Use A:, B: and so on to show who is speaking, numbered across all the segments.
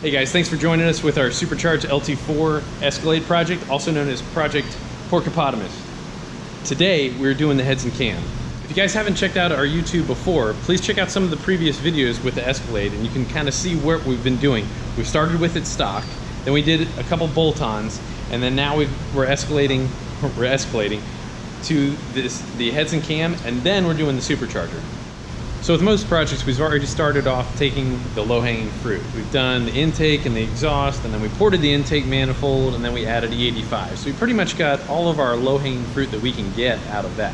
A: Hey guys, thanks for joining us with our Supercharged LT4 Escalade project, also known as Project Porkapotamus. Today, we're doing the heads and cam. If you guys haven't checked out our YouTube before, please check out some of the previous videos with the Escalade and you can kind of see what we've been doing. We started with it stock, then we did a couple bolt-ons, and then now we're escalating to the heads and cam, and then we're doing the supercharger. So with most projects, we've already started off taking the low-hanging fruit. We've done the intake and the exhaust, and then we ported the intake manifold, and then we added E85. So we pretty much got all of our low-hanging fruit that we can get out of that.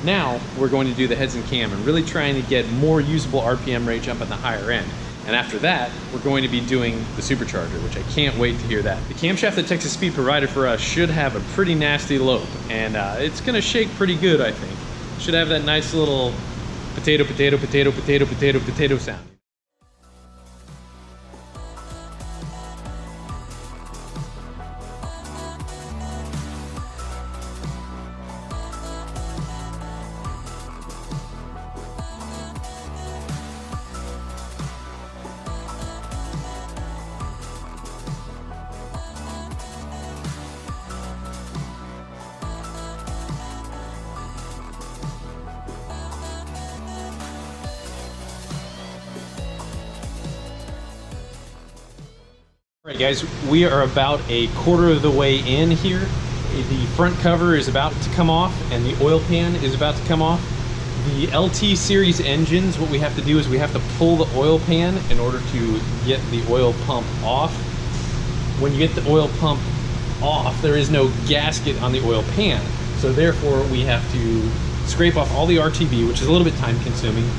A: Now, we're going to do the heads and cam and really trying to get more usable RPM range up at the higher end. And after that, we're going to be doing the supercharger, which I can't wait to hear that. The camshaft that Texas Speed provided for us should have a pretty nasty lope, and it's gonna shake pretty good, I think. Should have that nice little potato, potato, potato, potato, potato, potato sound. Alright guys, we are about a quarter of the way in here. The front cover is about to come off and the oil pan is about to come off. The LT series engines, what we have to do is we have to pull the oil pan in order to get the oil pump off. When you get the oil pump off, there is no gasket on the oil pan. So therefore we have to scrape off all the RTB, which is a little bit time consuming.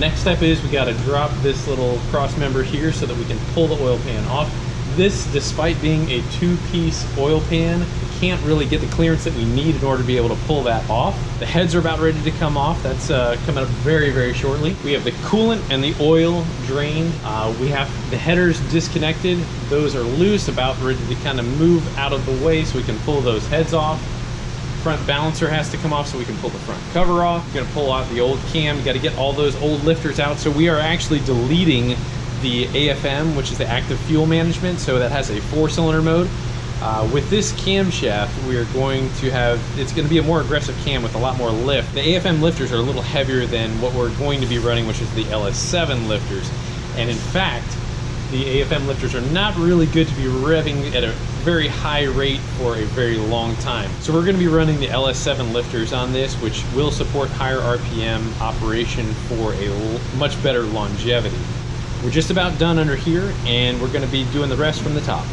A: Next step is we got to drop this little cross member here so that we can pull the oil pan off. This, despite being a two-piece oil pan, can't really get the clearance that we need in order to be able to pull that off. The heads are about ready to come off. That's coming up very, very shortly. We have the coolant and the oil drained. We have the headers disconnected. Those are loose, about ready to kind of move out of the way so we can pull those heads off. Front balancer has to come off so we can pull the front cover off. We're gonna pull out the old cam. You gotta get all those old lifters out. So we are actually deleting the AFM, which is the active fuel management, so that has a 4-cylinder mode. With this camshaft, we are going to have, it's going to be a more aggressive cam with a lot more lift. The AFM lifters are a little heavier than what we're going to be running, which is the LS7 lifters. And in fact, the AFM lifters are not really good to be revving at a very high rate for a very long time. So we're going to be running the LS7 lifters on this, which will support higher RPM operation for a much better longevity. We're just about done under here, and we're going to be doing the rest from the top.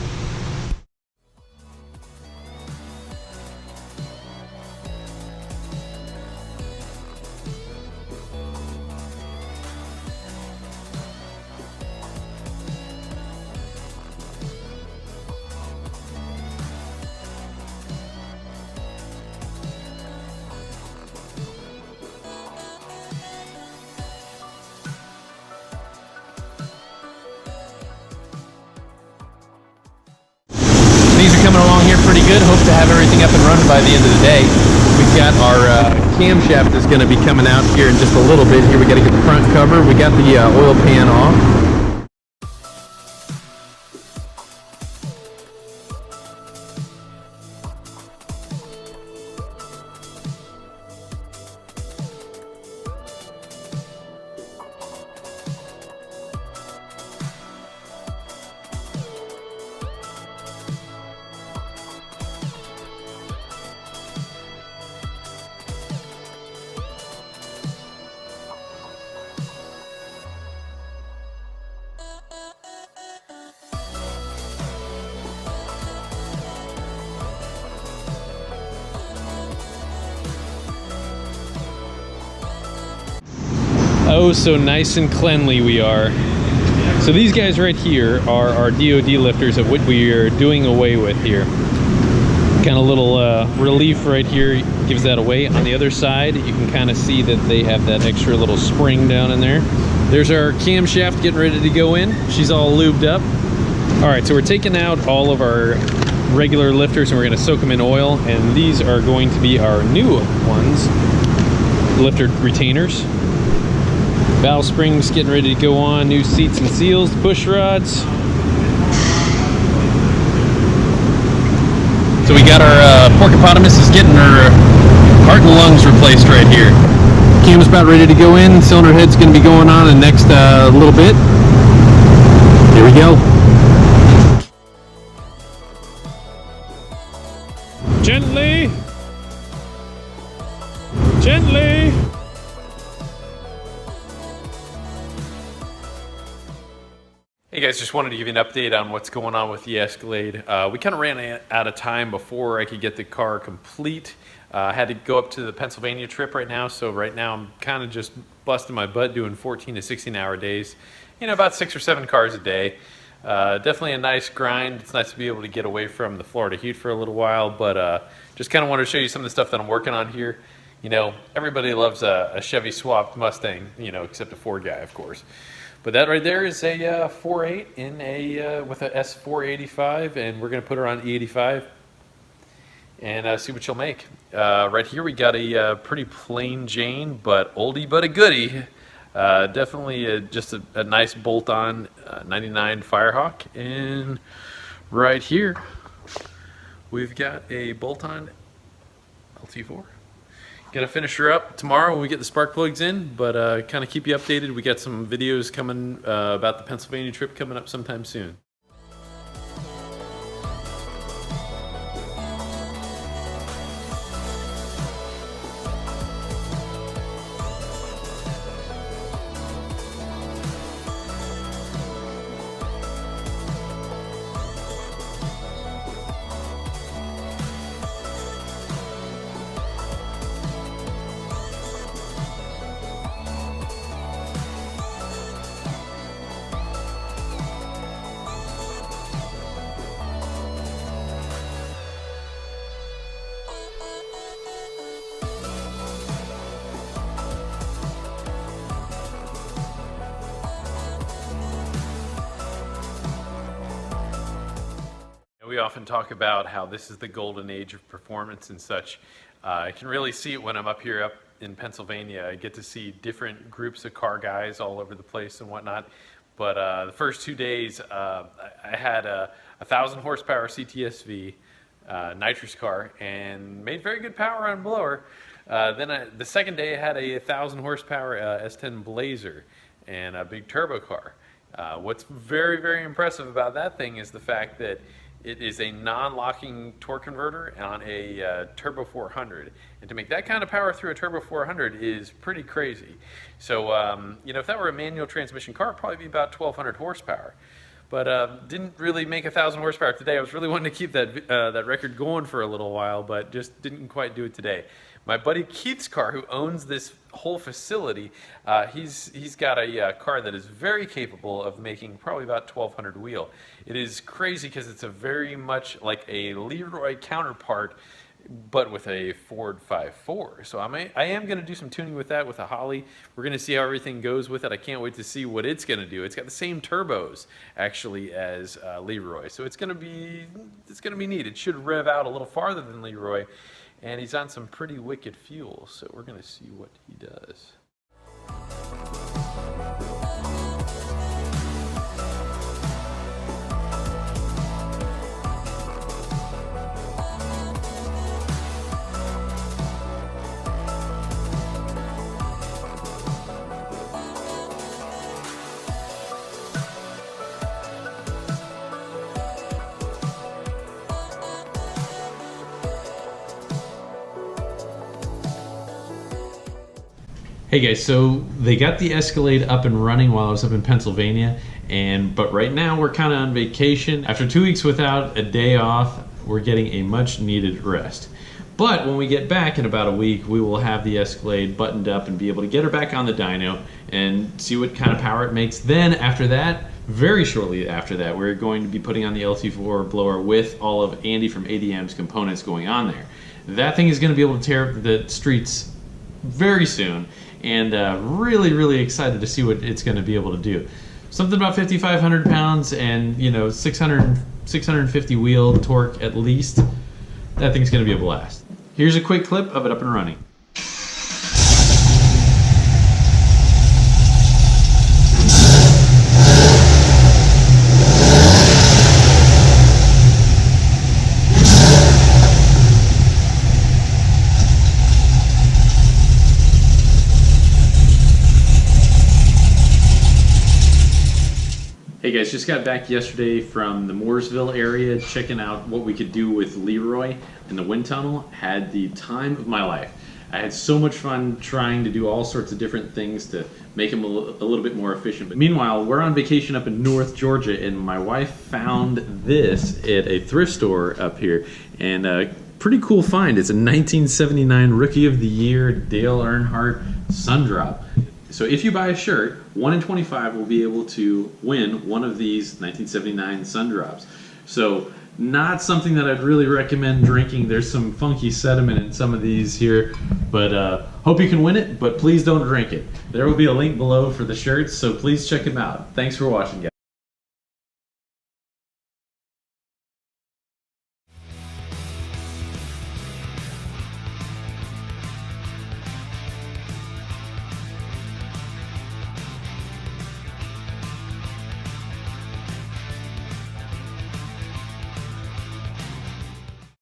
A: These are coming along here pretty good. Hope to have everything up and running by the end of the day. We've got our camshaft is going to be coming out here in just a little bit. Here we got to get the front cover. We got the oil pan off. Oh, so nice and cleanly we are. So these guys right here are our DOD lifters of what we are doing away with here. Kind of little relief right here gives that away. On the other side, you can kind of see that they have that extra little spring down in there. There's our camshaft getting ready to go in. She's all lubed up. All right, so we're taking out all of our regular lifters and we're gonna soak them in oil, and these are going to be our new ones, lifter retainers. Valve springs getting ready to go on, new seats and seals, push rods. So we got our Porkapotamus is getting her heart and lungs replaced right here. Cam's about ready to go in. Cylinder head's going to be going on in the next little bit. Here we go. Gently. Gently. Hey guys, just wanted to give you an update on what's going on with the Escalade. We kind of ran out of time before I could get the car complete. I had to go up to the Pennsylvania trip right now, so right now I'm kind of just busting my butt doing 14 to 16 hour days. You know, about 6 or 7 cars a day. Definitely a nice grind. It's nice to be able to get away from the Florida heat for a little while, but just kind of wanted to show you some of the stuff that I'm working on here. You know, everybody loves a Chevy swapped Mustang, you know, except a Ford guy, of course. But that right there is a 4.8 in a with a S485, and we're going to put her on E85 and see what she'll make. Right here we got a pretty plain Jane, but oldie but a goodie. Definitely just a nice bolt-on 99 Firehawk. And right here we've got a bolt-on LT4. Gonna finish her up tomorrow when we get the spark plugs in, but kind of keep you updated. We got some videos coming about the Pennsylvania trip coming up sometime soon. We often talk about how this is the golden age of performance and such. I can really see it when I'm up here in Pennsylvania. I get to see different groups of car guys all over the place and whatnot. But the first 2 days, I had a 1,000 horsepower CTSV nitrous car and made very good power on blower. Then the second day I had a 1,000 horsepower S10 Blazer and a big turbo car. What's very, very impressive about that thing is the fact that it is a non-locking torque converter on a Turbo 400. And to make that kind of power through a Turbo 400 is pretty crazy. So, you know, if that were a manual transmission car, it'd probably be about 1,200 horsepower. But didn't really make 1,000 horsepower today. I was really wanting to keep that record going for a little while, but just didn't quite do it today. My buddy Keith's car, who owns this whole facility, he's got a car that is very capable of making probably about 1,200 wheel. It is crazy because it's a very much like a Leroy counterpart, but with a Ford 5.4. So I am going to do some tuning with that with a Holly. We're going to see how everything goes with it. I can't wait to see what it's going to do. It's got the same turbos actually as Leroy, so it's going to be neat. It should rev out a little farther than Leroy. And he's on some pretty wicked fuel, so we're going to see what he does. Hey guys, so they got the Escalade up and running while I was up in Pennsylvania, but right now we're kind of on vacation. After 2 weeks without a day off, we're getting a much needed rest. But when we get back in about a week, we will have the Escalade buttoned up and be able to get her back on the dyno and see what kind of power it makes. Then after that, very shortly after that, we're going to be putting on the LT4 blower with all of Andy from ADM's components going on there. That thing is going to be able to tear up the streets very soon. And really, really excited to see what it's going to be able to do. Something about 5,500 pounds and, you know, 650 wheel torque at least. That thing's going to be a blast. Here's a quick clip of it up and running. Hey guys, just got back yesterday from the Mooresville area checking out what we could do with Leroy in the wind tunnel. Had the time of my life. I had so much fun trying to do all sorts of different things to make him a little bit more efficient. But meanwhile, we're on vacation up in North Georgia, and my wife found this at a thrift store up here. And pretty cool find. It's a 1979 Rookie of the Year Dale Earnhardt Sundrop. So if you buy a shirt, 1 in 25 will be able to win one of these 1979 Sundrops. So not something that I'd really recommend drinking. There's some funky sediment in some of these here, but hope you can win it, but please don't drink it. There will be a link below for the shirts, so please check them out. Thanks for watching, guys.